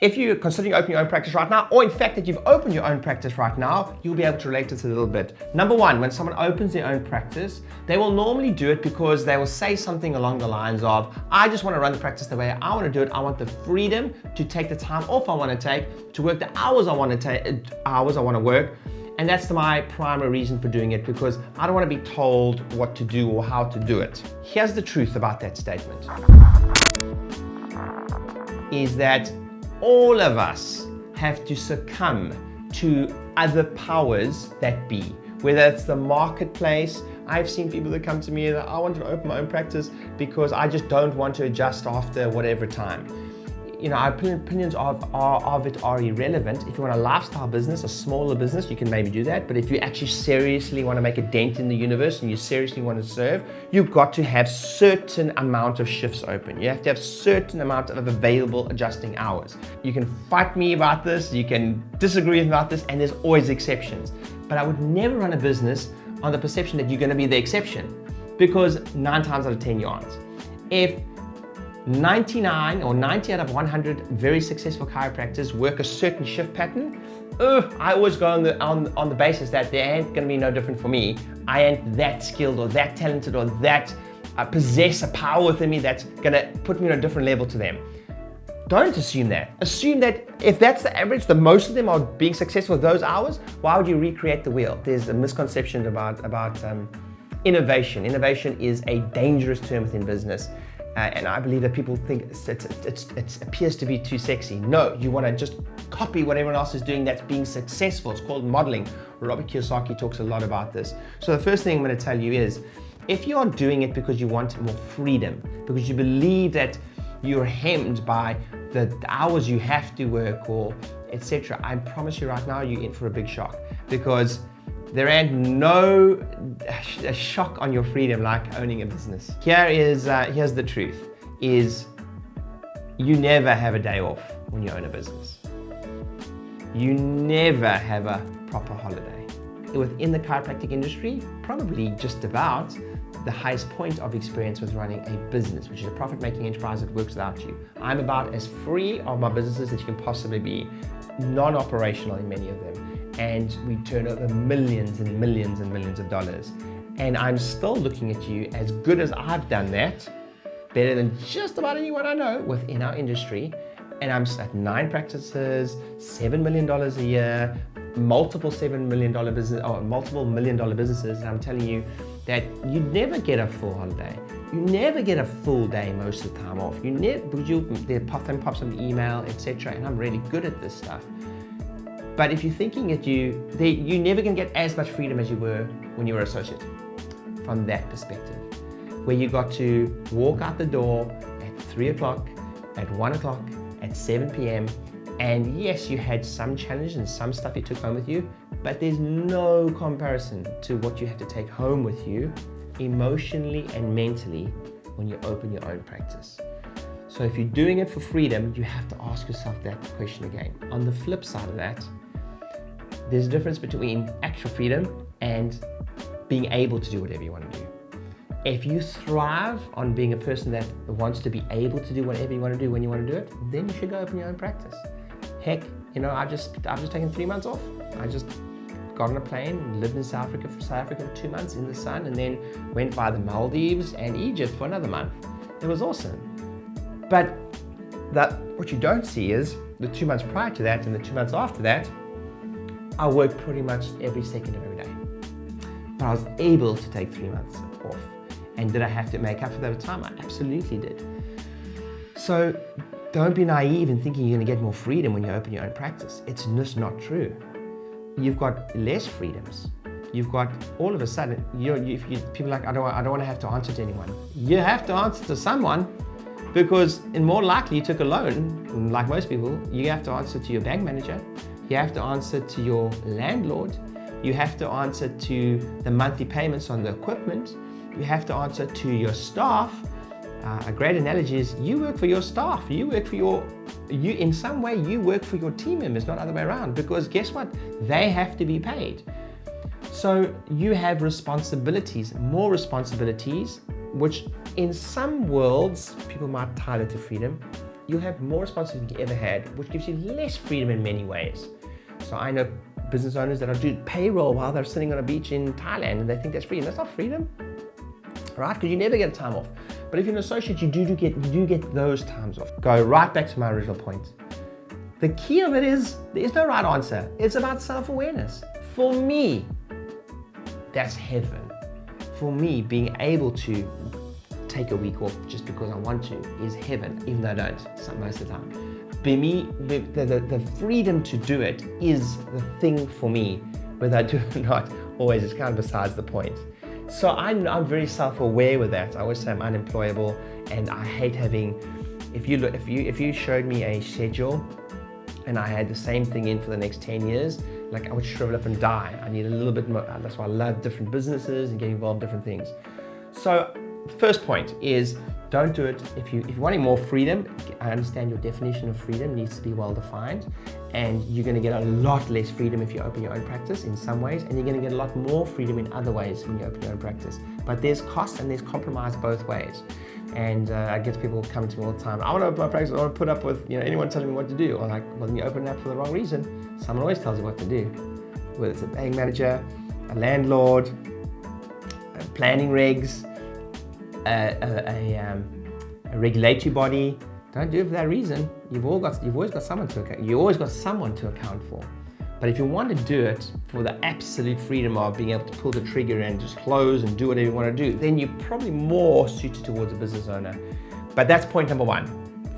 if you're considering opening your own practice right now, or in fact that you've opened your own practice right now, you'll be able to relate to this a little bit. Number one, when someone opens their own practice, they will normally do it because they will say something along the lines of, I just want to run the practice the way I want to do it. I want the freedom to take the time off I want to take, to work the hours I want to work. And that's my primary reason for doing it, because I don't want to be told what to do or how to do it. Here's the truth about that statement, is that all of us have to succumb to other powers that be, whether it's the marketplace. I've seen people that come to me that I want to open my own practice because I just don't want to adjust after whatever time. You know, our opinions of it are irrelevant. If you want a lifestyle business, a smaller business, you can maybe do that. But if you actually seriously want to make a dent in the universe and you seriously want to serve, you've got to have certain amount of shifts open. You have to have certain amount of available adjusting hours. You can fight me about this, you can disagree with me about this, and there's always exceptions. But I would never run a business on the perception that you're going to be the exception, because 9 times out of 10 you aren't. If 99 or 90 out of 100 very successful chiropractors work a certain shift pattern, I always go on the basis that they ain't gonna be no different for me. I ain't that skilled or that talented or that possess a power within me that's gonna put me on a different level to them. Don't assume that. Assume that if that's the average, the most of them are being successful with those hours, why would you recreate the wheel? There's a misconception about innovation. Innovation is a dangerous term within business. And I believe that people think it appears to be too sexy. No, you want to just copy what everyone else is doing that's being successful. It's called modeling. Robert Kiyosaki talks a lot about this. So the first thing I'm going to tell you is, if you're doing it because you want more freedom, because you believe that you're hemmed by the hours you have to work or etc., I promise you right now, you're in for a big shock, because there ain't no shock on your freedom like owning a business. Here's the truth, is you never have a day off when you own a business. You never have a proper holiday. Within the chiropractic industry, probably just about the highest point of experience with running a business, which is a profit-making enterprise that works without you. I'm about as free of my businesses as you can possibly be, non-operational in many of them. And we turn over millions and millions and millions of dollars. And I'm still looking at you as good as I've done that, better than just about anyone I know within our industry. And I'm at 9 practices, $7 million a year, multiple $7 million business, or multiple $1 million businesses. And I'm telling you that you never get a full holiday. You never get a full day most of the time off. You never, because there pops some email, etc. And I'm really good at this stuff. But if you're thinking that you're never going to get as much freedom as you were when you were an associate, from that perspective, where you got to walk out the door at 3 o'clock, at 1 o'clock, at 7 p.m. And yes, you had some challenges and some stuff you took home with you, but there's no comparison to what you have to take home with you emotionally and mentally when you open your own practice. So if you're doing it for freedom, you have to ask yourself that question again. On the flip side of that, there's a difference between actual freedom and being able to do whatever you want to do. If you thrive on being a person that wants to be able to do whatever you want to do when you want to do it, then you should go open your own practice. Heck, you know, I've just taken 3 months off. I just got on a plane, lived in South Africa for 2 months in the sun, and then went by the Maldives and Egypt for another month. It was awesome. But what you don't see is the 2 months prior to that and the 2 months after that, I worked pretty much every second of every day. But I was able to take 3 months off. And did I have to make up for that over time? I absolutely did. So don't be naive in thinking you're going to get more freedom when you open your own practice. It's just not true. You've got less freedoms. You've got, all of a sudden, people are like, I don't want to have to answer to anyone. You have to answer to someone, because more likely you took a loan, like most people, you have to answer to your bank manager. You have to answer to your landlord. You have to answer to the monthly payments on the equipment. You have to answer to your staff. A great analogy is you work for your staff. You work for in some way you work for your team members, not the other way around, because guess what? They have to be paid. So you have responsibilities, more responsibilities, which in some worlds, people might tie it to freedom. you'll have more responsibility than you ever had, which gives you less freedom in many ways. So I know business owners that are doing payroll while they're sitting on a beach in Thailand and they think that's freedom. That's not freedom, right? Because you never get time off. But if you're an associate, you do get those times off. Go right back to my original point. The key of it is, there's no right answer. It's about self-awareness. For me, that's heaven. For me, being able to take a week off just because I want to is heaven, even though I don't most of the time. For me, the freedom to do it is the thing for me, whether I do it or not, always is kind of besides the point. So I'm very self-aware with that. I always say I'm unemployable, and I hate having, if you showed me a schedule and I had the same thing in for the next 10 years, like I would shrivel up and die. I need a little bit more, that's why I love different businesses and getting involved in different things. So first point is, don't do it. If you're wanting more freedom, I understand your definition of freedom needs to be well defined, and you're going to get a lot less freedom if you open your own practice in some ways, and you're going to get a lot more freedom in other ways when you open your own practice. But there's cost and there's compromise both ways. And I get people coming to me all the time, I want to open my practice, I want to put up with anyone telling me what to do. Or like, well, then you open it up for the wrong reason. Someone always tells you what to do. Whether it's a bank manager, a landlord, planning regs, a regulatory body. Don't do it for that reason. You've always got someone to account for. But if you want to do it for the absolute freedom of being able to pull the trigger and just close and do whatever you want to do, then you're probably more suited towards a business owner. But that's point number one.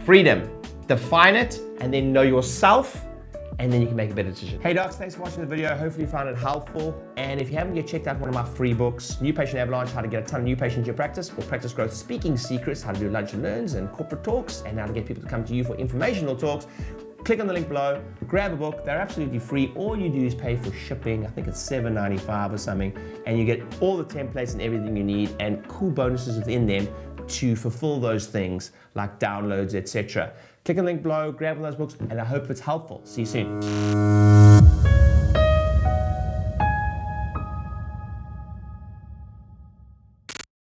Freedom. Define it and then know yourself, and then you can make a better decision. Hey docs, thanks for watching the video. Hopefully you found it helpful. And if you haven't yet checked out one of my free books, New Patient Avalanche, how to get a ton of new patients into your practice, or Practice Growth Speaking Secrets, how to do lunch and learns and corporate talks, and how to get people to come to you for informational talks, click on the link below, grab a book. They're absolutely free. All you do is pay for shipping. I think it's $7.95 or something, and you get all the templates and everything you need and cool bonuses within them to fulfill those things like downloads, etc. Click on the link below, grab one of those books, and I hope it's helpful. See you soon.